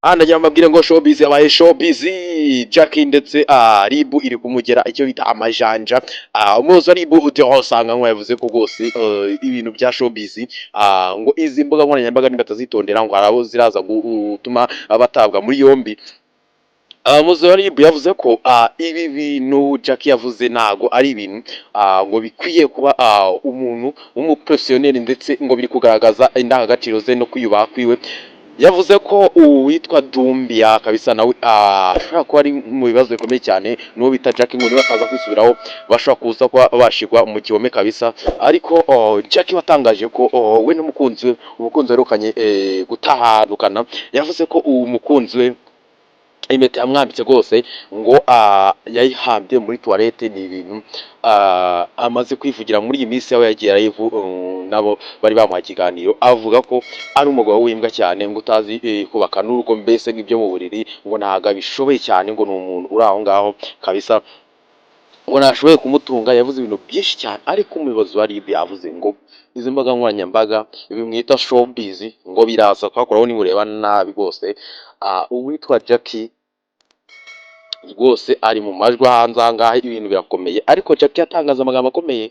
Ndagira mbabwire ngo showbiz yabaye showbiz. Jackie ndetse Ribu iri kumugera icyo bita amajanja. Umuyobozi wa Ribu Theo usanga ngo yavuze ko rwose ibintu bya showbiz ngo izi mbuga nkoranyambaga nibatazitondera ngo harabo ziraza gutuma batabwa muri yombi. Umuyobozi wa Ribu yavuze ko ibi bintu Jackie yavuze ntago ari ibintu ngo bikwiye kuba umuntu w'umuprofesiyoneri ndetse ngo biri kugaragaza indangagaciro ze no kwiyubaha kwiwe. Yavuze ko uwitwa Dumbia kabisa nawe ashobora kuba ari mu bibazo bikomeye cyane n'uwo bita Jackie ngo bakaza kwisubiraho bashobora kuza kuba bashigwa mu gihome kabisa. Ariko Jackie watangaje ko we n'umukunzi we umukunzi werukanye gutahadukana, yavuze ko uwo mukunzi we impeta yamwambitse rwose ngo yayihambye muri toilette. Ni ibintu amaze kwivugira muri iyi minsi aho yagiye live nabo bari bamuha ikiganiro, avuga ko ari umugabo w'imbwa cyane ngo utazi kubaka n'urugo, mbese nk'ibyo mu buriri ngo ntago abishoboye cyane, ngo ni umuntu uri aho ngaho kabisa ngo nashoboye kumutunga. Yavuze ibintu byinshi cyane, ariko umuyobozi wa RIB yavuze ngo izi mbuga nkoranyambaga bimwita showbiz ngo biraza kwakoraho nimureba nabi rwose. Uwitwa Jackie rwose ari mu majwi hanze aha ngaha, ibintu birakomeye. Ariko Jackie yatangaza amagambo akomeye,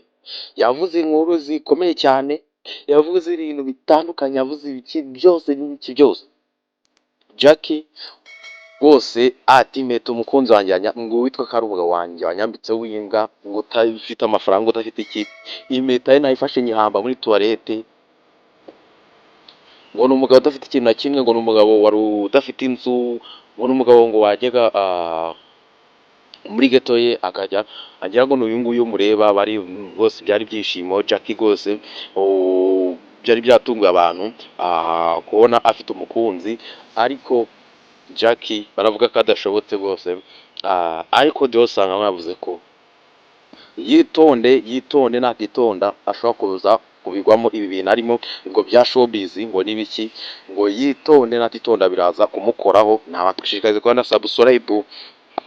yavuze inkuru zikomeye cyane, yavuze ibintu bitandukanye, yavuze ibiki byose n'ibiki byose. Jackie rwose ati impeta umukunzi wanjye ngo witwa ko ari umugabo wanjye wanyambitse w'imbwa, ngo utafite amafaranga udafite iki, impeta ye nayifashe nyihamba muri toilette, ngo ni umugabo udafite ikintu na kimwe, ngo ni umugabo wari udafite inzu, ngo ni umugabo ngo wajyaga muri geto ye akajya agira ngo n'uyu nguyu mureba bari bose byari byishimo. Jackie rwose byari byatunguye abantu kubona afite umukunzi, ariko Jackie baravuga ko adashobotse rwose. Ariko Theo usanga yavuze ko yitonde natitonda ashobora kuza kubigwamo ibi bintu arimo ngo bya showbiz ngo nibiki, ngo yitonde natitonda biraza kumukoraho. Nabatwishikarize kuba na subscribe